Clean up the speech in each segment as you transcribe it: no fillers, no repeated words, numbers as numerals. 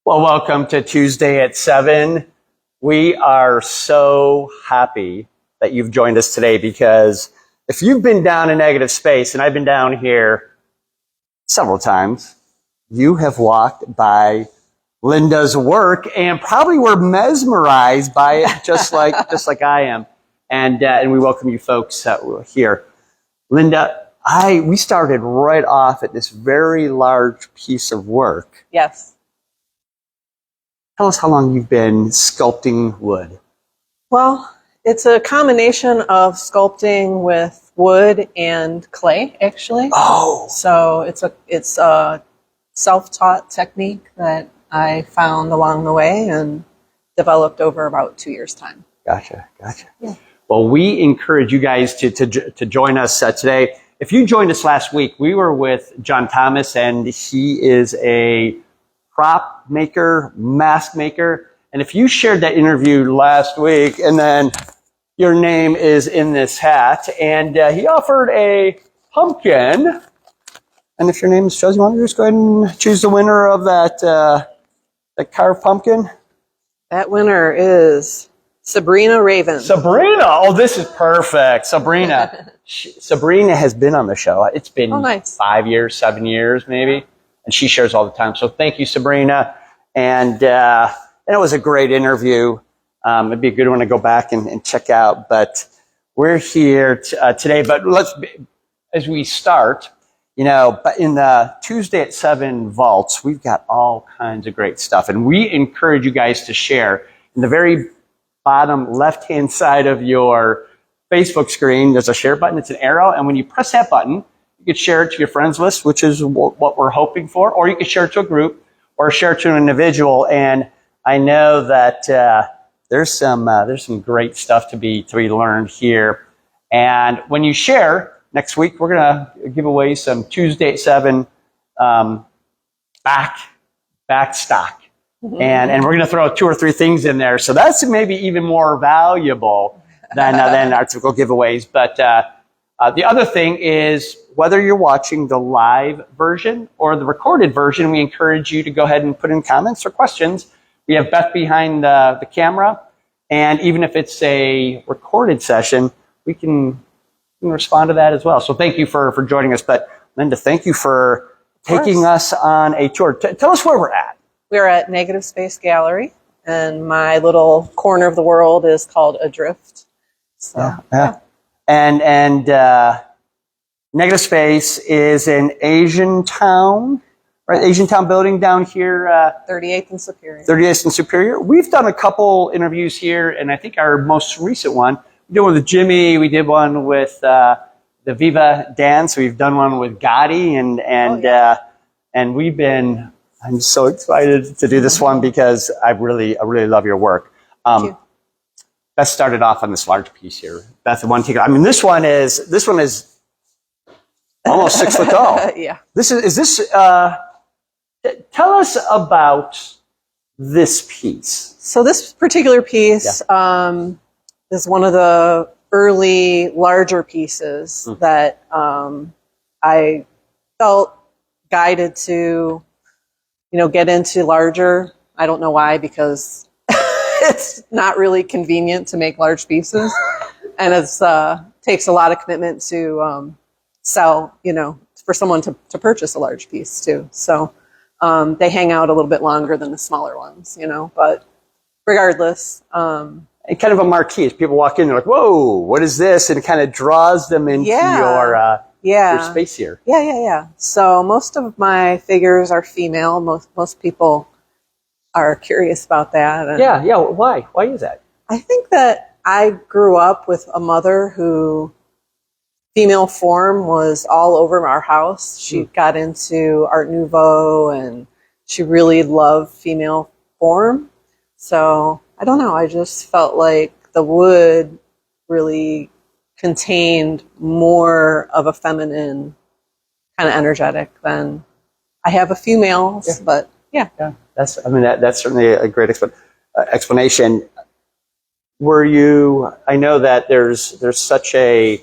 Well, welcome to Tuesday at 7. We are so happy that you've joined us today because if you've been down in negative space, and I've been down here several times, you have walked by Linda's work and probably were mesmerized by it just like I am. And we welcome you folks here. Linda, we started right off at this very large piece of work. Yes. Tell us how long you've been sculpting wood. Well, it's a combination of sculpting with wood and clay, actually. Oh. So it's a self-taught technique that I found along the way and developed over about 2 years' time. Gotcha. Yeah. Well, we encourage you guys to join us today. If you joined us last week, we were with John Thomas, and he is a prop maker, mask maker. And if you shared that interview last week, and then your name is in this hat, and he offered a pumpkin. And if your name is chosen, you want to just go ahead and choose the winner of that carved pumpkin? That winner is Sabrina Raven. Sabrina! Oh, this is perfect. Sabrina. Sabrina has been on the show. It's been 5 years, 7 years maybe. And she shares all the time. So thank you, Sabrina. And it was a great interview. It'd be a good one to go back and check out. But we're here today. But as we start, but in the Tuesday at 7 vaults, we've got all kinds of great stuff. And we encourage you guys to share. In the very bottom left-hand side of your Facebook screen, there's a share button. It's an arrow. And when you press that button, you could share it to your friends list, which is what we're hoping for, or you could share it to a group or share it to an individual. And I know that there's some great stuff to be learned here. And when you share, next week we're going to give away some Tuesday at 7 back stock. Mm-hmm. And we're going to throw 2 or 3 things in there. So that's maybe even more valuable than our typical giveaways. But the other thing is, whether you're watching the live version or the recorded version, we encourage you to go ahead and put in comments or questions. We have Beth behind the camera, and even if it's a recorded session, we can respond to that as well. So thank you for joining us. But Linda, thank you for taking us on a tour. Tell us where we're at. We're at Negative Space Gallery, and my little corner of the world is called Adrift. So, yeah. And Negative Space is an Asian town, right? Asian town building down here. 38th and Superior. 38th and Superior. We've done a couple interviews here, and I think our most recent one, we did one with Jimmy, we did one with the Viva Dance, we've done one with Gotti, and we've been, I'm so excited to do this one because I really love your work. Thank you. Beth started off on this large piece here. Beth, the one take. I mean, this one is almost 6 foot tall. Yeah. Tell us about this piece. So this particular piece is one of the early larger pieces that I felt guided to, get into larger. I don't know why, because it's not really convenient to make large pieces, and it takes a lot of commitment to sell, for someone to purchase a large piece too. So they hang out a little bit longer than the smaller ones, but regardless. And kind of a marquee. As people walk in, they're like, whoa, what is this? And it kind of draws them into your space here. Yeah. So most of my figures are female. Most people are curious about that. And yeah. Why? Why is that? I think that I grew up with a mother who female form was all over our house. She got into Art Nouveau, and she really loved female form. So I don't know. I just felt like the wood really contained more of a feminine kind of energetic than I have a few males, but yeah. That's certainly a great explanation. I know that there's such a,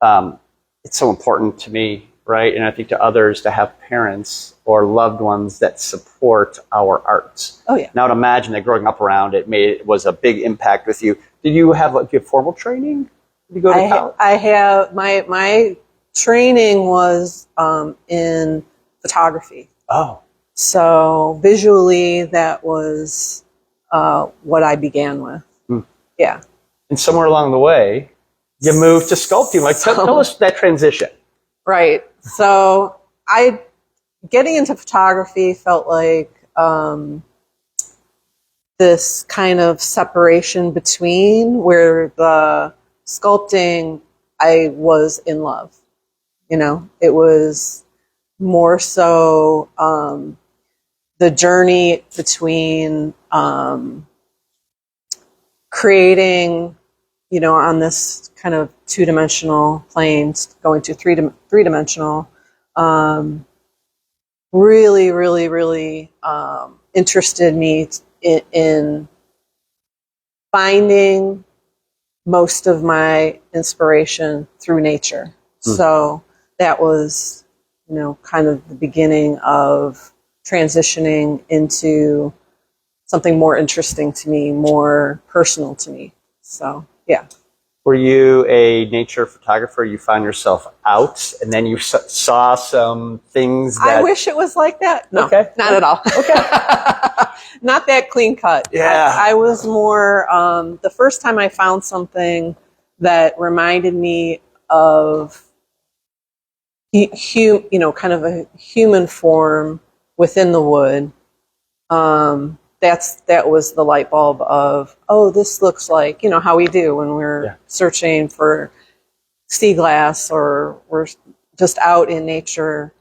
it's so important to me right? And I think to others to have parents or loved ones that support our arts. Oh yeah. Now, I would imagine that growing up around it was a big impact with you. Did you have formal training? Did you go to college? I have my training was in photography. Oh. So visually, that was what I began with. Yeah. And somewhere along the way, you moved to sculpting. Like, tell us that transition. Right. So getting into photography felt like this kind of separation between where the sculpting, I was in love. You know, it was more so the journey between creating, you know, on this kind of two-dimensional planes, going to three-dimensional, really, really, really interested me in finding most of my inspiration through nature. So that was, you know, kind of the beginning of transitioning into something more interesting to me, more personal to me. So, yeah. Were you a nature photographer? You found yourself out, and then you saw some things that... I wish it was like that. No, okay. Not at all. Okay. Not that clean cut. Yeah. I was more, the first time I found something that reminded me of, you know, kind of a human form within the wood, that was the light bulb of, oh, this looks like, you know, how we do when we're searching for sea glass or we're just out in nature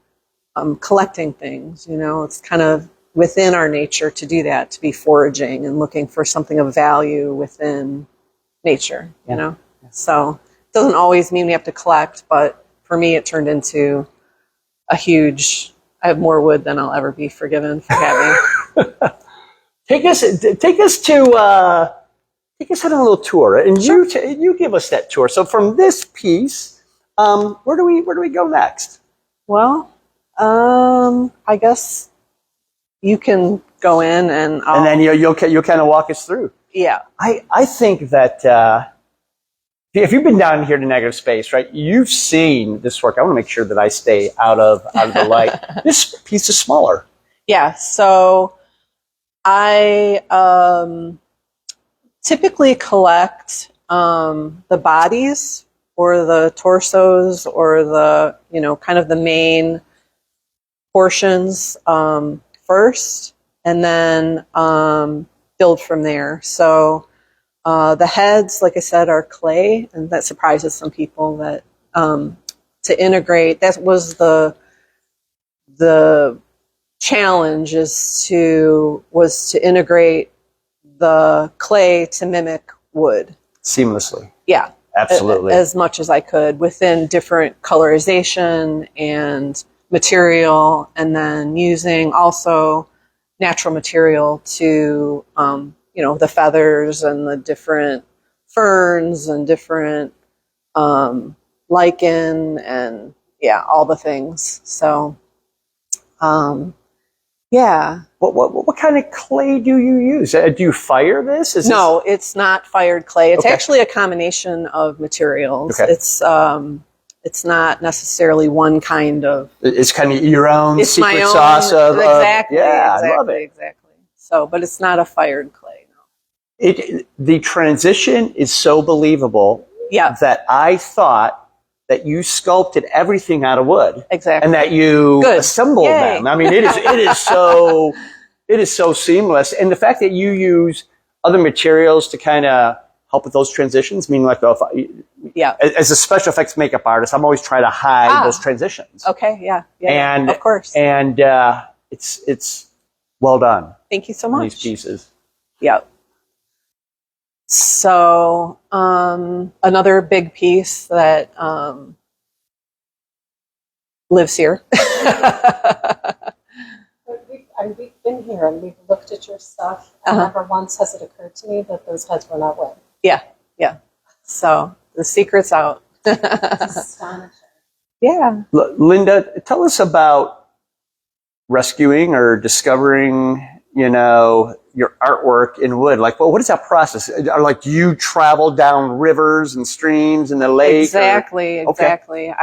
collecting things. You know, it's kind of within our nature to do that, to be foraging and looking for something of value within nature, you know. So it doesn't always mean we have to collect, but for me it turned into a huge, I have more wood than I'll ever be forgiven for having. Take us on a little tour, and you give us that tour. So from this piece, where do we go next? Well, I guess you can go in and then you'll kind of walk us through. Yeah, I think that if you've been down here to negative space, right, you've seen this work. I want to make sure that I stay out of the light. This piece is smaller. Yeah, so I typically collect the bodies or the torsos or the, you know, kind of the main portions first, and then build from there. So the heads, like I said, are clay, and that surprises some people that to integrate, that was the challenge was to integrate the clay to mimic wood Seamlessly. Yeah, absolutely, as much as I could within different colorization and material, and then using also natural material to you know, the feathers and the different ferns and different lichen and all the things. So yeah. What kind of clay do you use? Do you fire this? No, it's not fired clay. It's okay. actually a combination of materials. Okay. It's not necessarily one kind of. It's kind of your own it's secret my own, sauce of exactly. I love it. Exactly. So, but it's not a fired clay. No. The transition is so believable. Yeah. That I thought that you sculpted everything out of wood. Exactly. And that you assembled them. I mean, it is so seamless. And the fact that you use other materials to kind of help with those transitions, meaning like as a special effects makeup artist, I'm always trying to hide those transitions. Okay, yeah, and of course. And it's well done. Thank you so much. These pieces. Yeah. So another big piece that lives here. We've been here and we've looked at your stuff, and never once has it occurred to me that those heads were not wood. Yeah. So the secret's out. It's astonishing. Yeah. Linda, tell us about rescuing or discovering, your artwork in wood. Like, well, what is that process? Like, do you travel down rivers and streams in the lake? Exactly. Okay.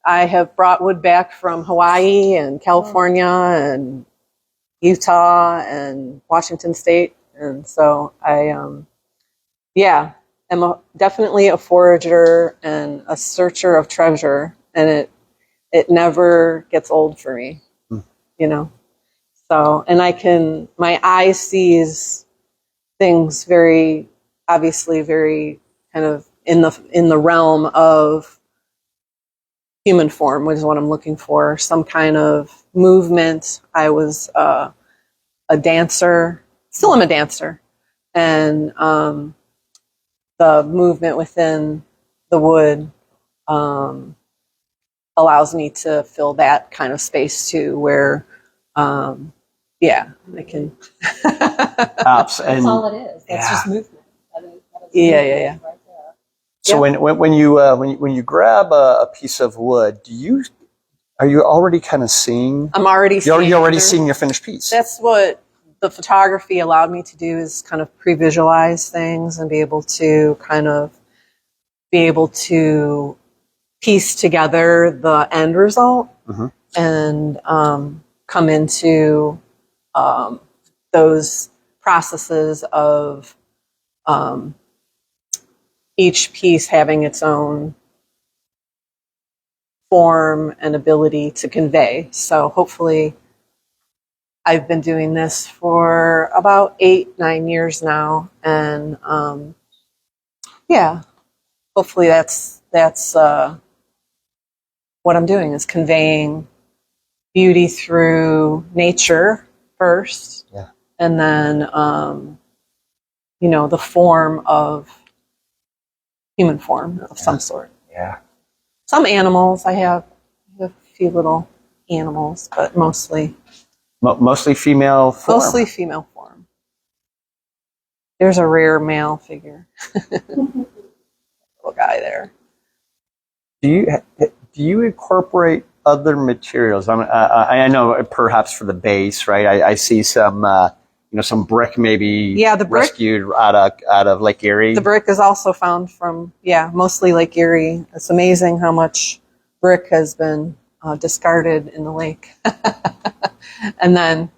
I have brought wood back from Hawaii and California and Utah and Washington State. And so I, am definitely a forager and a searcher of treasure. And it never gets old for me, So, and my eye sees things very, obviously very kind of in the realm of human form, which is what I'm looking for. Some kind of movement. I was a dancer, still am a dancer. And the movement within the wood allows me to fill that kind of space too, where, I can. That's all it is. That's just movement. That is yeah. Right there. So when you grab a piece of wood, are you already kind of seeing? I'm already. You're already seeing your finished piece. That's what the photography allowed me to do, is kind of pre-visualize things and be able to piece together the end result and come into those processes of each piece having its own form and ability to convey. So hopefully I've been doing this for about 8-9 years now. And hopefully that's what I'm doing, is conveying beauty through nature first. Yeah. And then, the form of human form of some sort. Yeah. Some animals, I have a few little animals, but mostly female form. Mostly female form. There's a rare male figure. Little guy there. Do you incorporate other materials? I know perhaps for the base, right? I see some some brick maybe the brick, rescued out of Lake Erie. The brick is also found from mostly Lake Erie. It's amazing how much brick has been discarded in the lake. And then,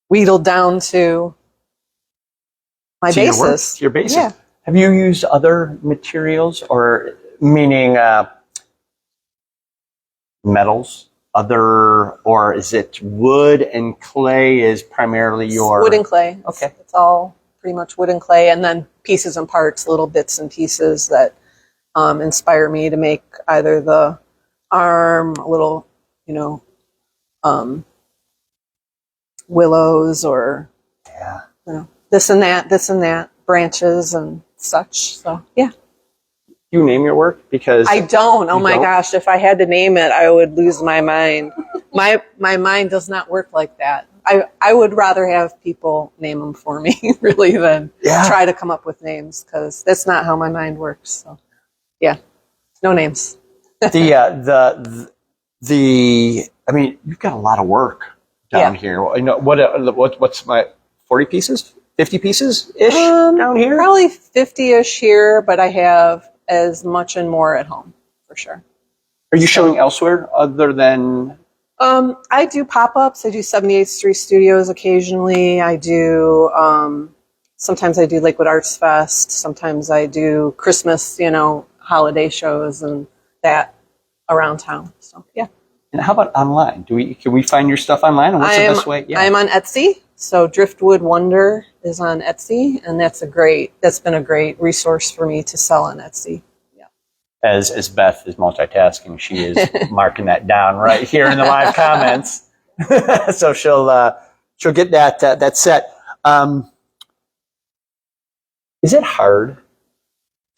wheedled down to my basis. Your basis. Yeah. Have you used other materials, or meaning metals? Or is it wood and clay is primarily your... Wood and clay. Okay. It's all pretty much wood and clay, and then pieces and parts, little bits and pieces that inspire me to make either the arm, a little, willows, or this and that, branches and such. So You name your work? Because I don't. Oh my gosh, if I had to name it, I would lose my mind. My mind does not work like that. I would rather have people name them for me really than try to come up with names, because that's not how my mind works. So no names. I mean, you've got a lot of work down here. What's my 40 pieces, 50 pieces ish down here? Probably 50-ish here, but I have as much and more at home for sure. Are you showing elsewhere other than? I do pop-ups. I do 78th Street Studios occasionally. I do. Sometimes I do Lakewood Arts Fest. Sometimes I do Christmas, holiday shows and that around town. So And how about online? Can we find your stuff online? And what's the best way? Yeah. I'm on Etsy. So Driftwood Wonder is on Etsy, and that's been a great resource for me to sell on Etsy. Yeah. As Beth is multitasking, she is marking that down right here in the live comments. So she'll get that set. Is it hard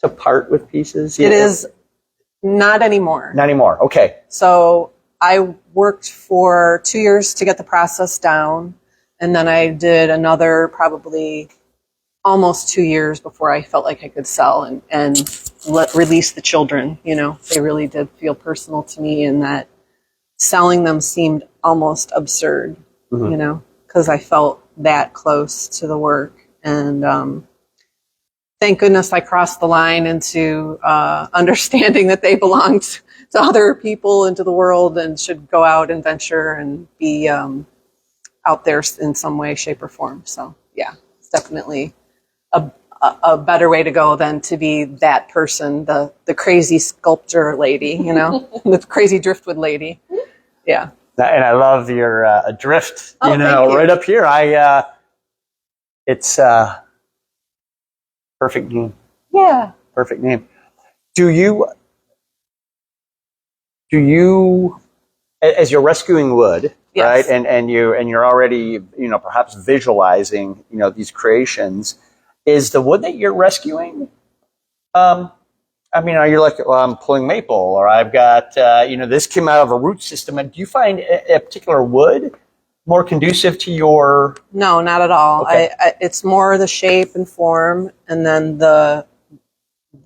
to part with pieces? It is not anymore. Not anymore. Okay. So I worked for 2 years to get the process down. And then I did another probably almost 2 years before I felt like I could sell and release the children. You know, they really did feel personal to me, in that selling them seemed almost absurd, you know, because I felt that close to the work. And thank goodness I crossed the line into understanding that they belonged to other people and to the world, and should go out and venture and be out there in some way, shape, or form. So yeah, it's definitely a better way to go than to be that person, the crazy sculptor lady, you know, the crazy driftwood lady. Yeah. And I love your drift, Oh, you know, thank you. right up here. It's perfect name. Yeah. Perfect name. Do you, as you're rescuing wood, Yes. right? And you're already, you know, perhaps visualizing, you know, these creations. Is the wood that you're rescuing? I mean, are you like, well, I'm pulling maple, or I've got, you know, this came out of a root system. And do you find a particular wood more conducive to your? No, not at all. Okay. It's more the shape and form, and then the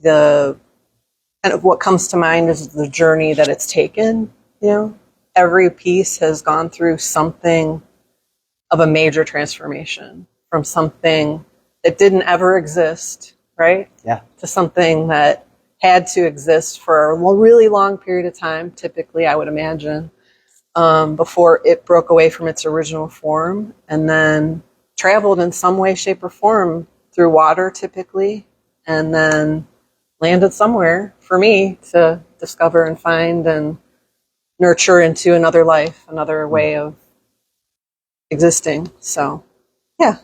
kind of what comes to mind is the journey that it's taken. You know, every piece has gone through something of a major transformation, from something that didn't ever exist, right? Yeah. To something that had to exist for a really long period of time, typically, I would imagine, before it broke away from its original form, and then traveled in some way, shape, or form through water, typically, and then landed somewhere for me to discover and find and nurture into another life, another way of existing. So, yeah,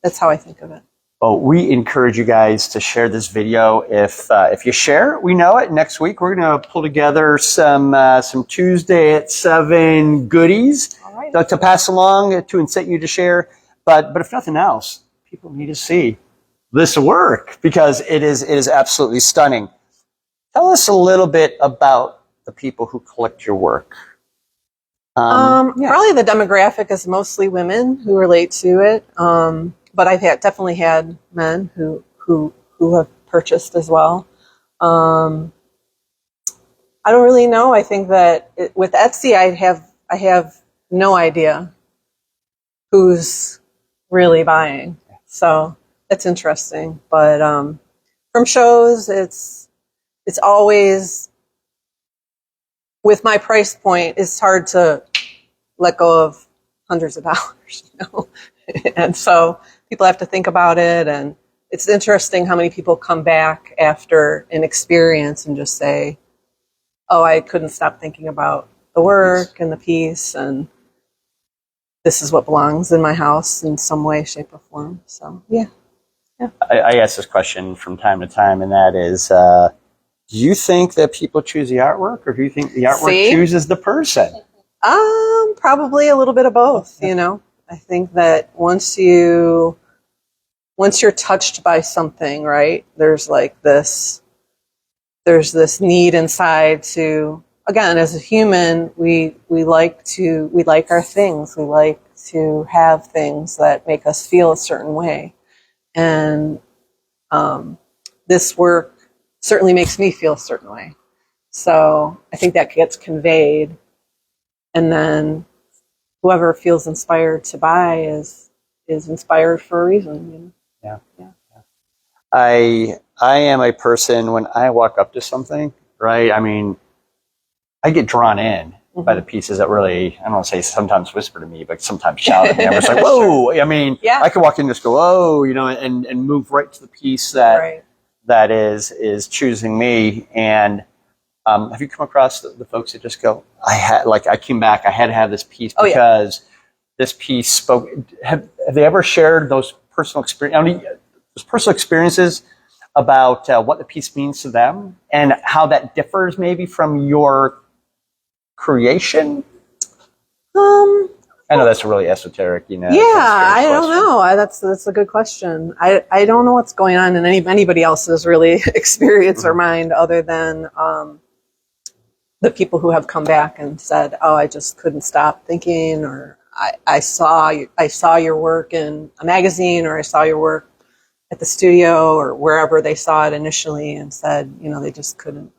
that's how I think of it. Well, we encourage you guys to share this video. If you share, we know it. Next week, we're going to pull together some Tuesday at 7 goodies to pass along, to incent you to share. But if nothing else, people need to see this work, because it is absolutely stunning. Tell us a little bit about the people who collect your work. Probably the demographic is mostly women who relate to it. But I've definitely had men who have purchased as well. I don't really know. I think that with Etsy, I have no idea who's really buying. So that's interesting. But from shows, it's always, with my price point, it's hard to let go of hundreds of dollars, you know? And so people have to think about it, and it's interesting how many people come back after an experience and just say, oh, I couldn't stop thinking about the work and the piece, and this is what belongs in my house in some way, shape, or form. So, yeah. I ask this question from time to time, and that is, do you think that people choose the artwork, or do you think the artwork chooses the person? Probably a little bit of both, you know. I think that once you're touched by something, right, there's this need inside to, again, as a human, we like our things. We like to have things that make us feel a certain way. And this work certainly makes me feel a certain way. So I think that gets conveyed, and then whoever feels inspired to buy is inspired for a reason. You know? Yeah. I am a person, when I walk up to something, right? I mean, I get drawn in by the pieces that really, I don't want to say sometimes whisper to me, but sometimes shout at me. I'm just like, whoa! I mean, I can walk in and just go, whoa, you know, and move right to the piece that that is choosing me. And have you come across the folks that just go, I came back, I had to have this piece because this piece spoke. Have they ever shared those personal experiences about what the piece means to them, and how that differs maybe from your creation? I know that's really esoteric, you know. Yeah, I don't know. That's a good question. I don't know what's going on in anybody else's really experience or mind, other than the people who have come back and said, "Oh, I just couldn't stop thinking," or I saw your work in a magazine, or I saw your work at the studio or wherever they saw it initially and said, they just couldn't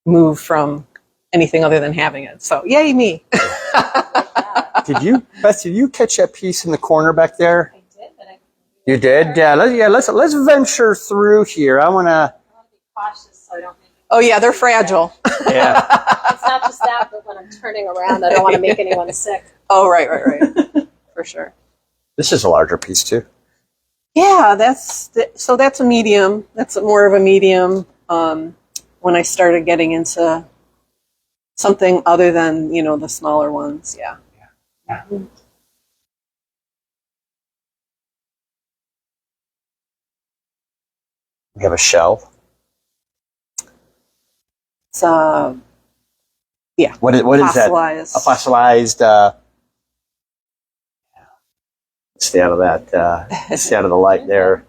move from anything other than having it. So yay me. Beth, did you catch that piece in the corner back there? I did, but You did? Let's venture through here. I want to be cautious so I don't make Oh yeah, they're fragile. Yeah. It's not just that, but when I'm turning around, I don't want to make anyone sick. Oh, right. For sure. This is a larger piece too. Yeah, that's a medium. That's more of a medium. When I started getting into something other than, the smaller ones. Yeah. Yeah. We have a shell. It's yeah. What is that? Fossilized. A fossilized. Stay out of that. Stay out of the light there.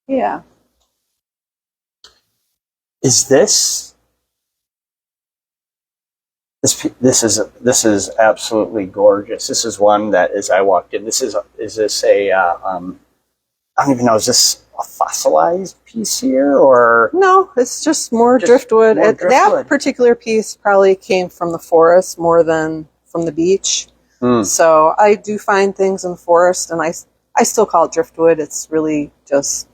Yeah. Is this is absolutely gorgeous. This is one that, as I walked in, is this a I don't even know, is this a fossilized piece here, or No, it's just more driftwood. That particular piece probably came from the forest more than from the beach. So I do find things in the forest, and I still call it driftwood. It's really just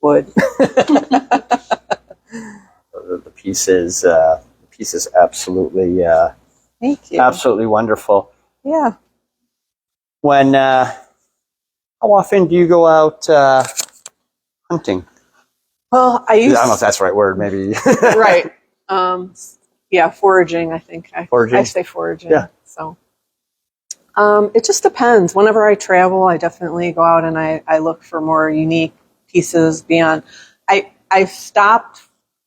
wood. The piece is absolutely Thank you. absolutely wonderful. Yeah. When how often do you go out hunting? Well, I don't know if that's the right word. Maybe right. Yeah, foraging. I think Foraging? I say foraging. Yeah. So it just depends. Whenever I travel, I definitely go out and I look for more unique pieces beyond. I've stopped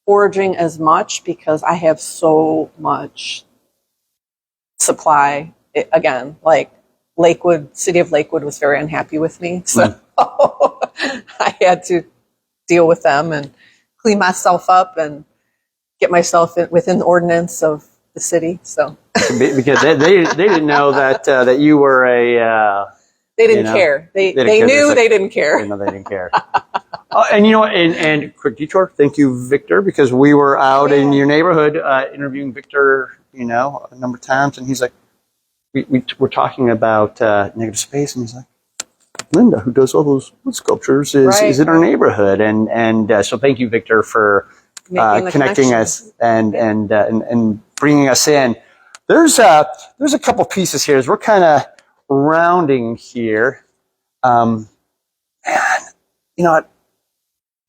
foraging as much because I have so much supply. Again, like Lakewood, City of Lakewood was very unhappy with me, so I had to deal with them and clean myself up and get myself within the ordinance of the city. So because they didn't know that you were a they didn't care. They knew they didn't care. They know they didn't care. And and quick detour. Thank you, Victor, because we were out in your neighborhood interviewing Victor, a number of times, and he's like, we're talking about negative space, and he's like, Linda, who does all those wood sculptures, is in our neighborhood, and so thank you, Victor, for connecting us and bringing us in. There's a couple pieces here as we're kind of rounding here, and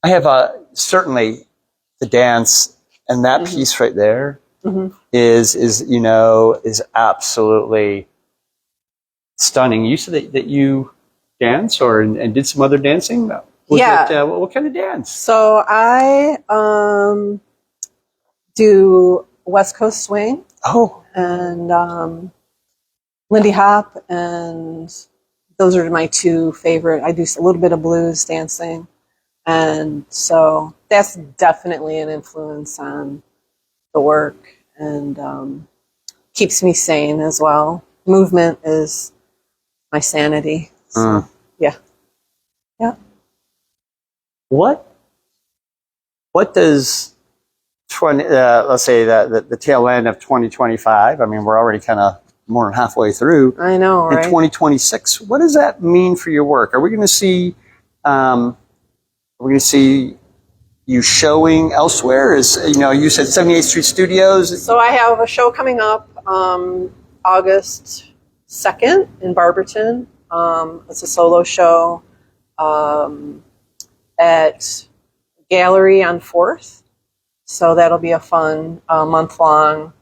I have certainly the dance, and that piece right there is absolutely stunning. You said that you dance and did some other dancing. What kind of dance? So I do West Coast swing. Oh, and Lindy Hop, and those are my two favorite. I do a little bit of blues dancing. And so that's definitely an influence on the work and keeps me sane as well. Movement is my sanity. So, yeah. What does let's say the tail end of 2025? I mean, we're already kind of more than halfway through. I know, right? In 2026, what does that mean for your work? Are we going to see? We're going to see you showing elsewhere. You said 78th Street Studios. So I have a show coming up August 2nd in Barberton. It's a solo show at Gallery on 4th. So that'll be a fun month-long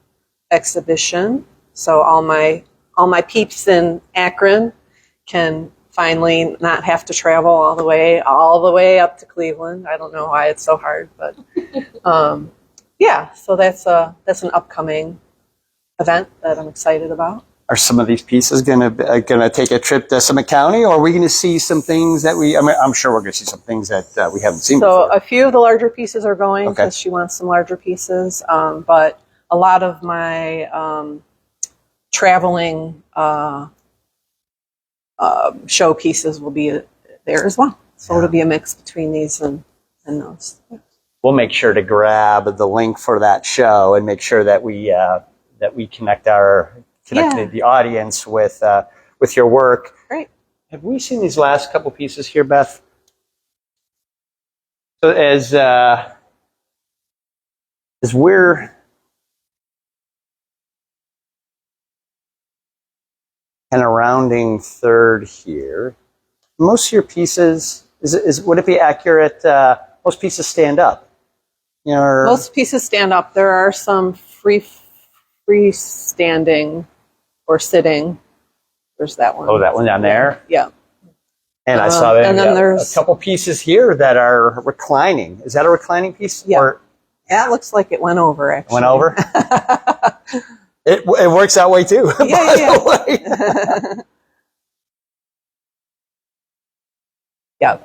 exhibition. So all my peeps in Akron can finally not have to travel all the way up to Cleveland. I don't know why it's so hard, but so that's an upcoming event that I'm excited about. Are some of these pieces gonna take a trip to Summit County, or are we going to see some things that I'm sure we're going to see some things that we haven't seen before. So a few of the larger pieces are going because she wants some larger pieces, but a lot of my traveling showpieces will be there as well. So it'll be a mix between these and those. Yeah. We'll make sure to grab the link for that show and make sure that we connect the audience with your work. Great. Have we seen these last couple pieces here, Beth? So as we're kind of rounding third here, most of your pieces would it be accurate? Most pieces stand up. You know, most pieces stand up. There are some freestanding or sitting. There's that one. Oh, that one down there? Yeah. And I saw that. And then there's a couple pieces here that are reclining. Is that a reclining piece? Yeah. Or, yeah, it looks like it went over, actually. Went over? It works that way, too, by the way. Yeah.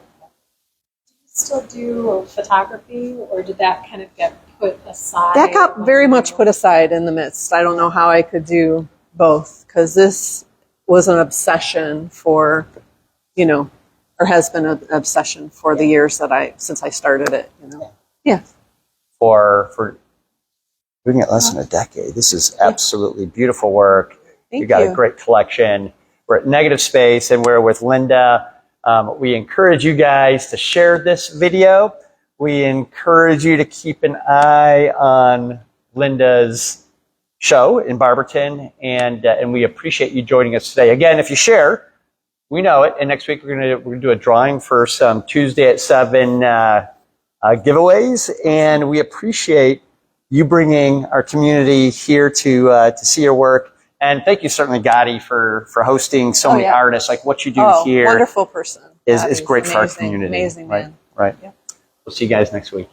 Still do photography, or did that kind of get put aside? That got very much put aside in the midst. I don't know how I could do both, because this was an obsession for, or has been an obsession for the years since I started it, Yeah. For doing it less than a decade. This is absolutely beautiful work. You've got a great collection. We're at Negative Space, and we're with Linda. We encourage you guys to share this video. We encourage you to keep an eye on Linda's show in Barberton, and we appreciate you joining us today. Again, if you share, we know it. And next week we're gonna do a drawing for some Tuesday at 7 giveaways, and we appreciate you bringing our community here to see your work. And thank you, certainly, Gotti, for hosting so many artists. Like what you do here, wonderful person. is great for our community. Amazing man. Right. Yeah. We'll see you guys next week.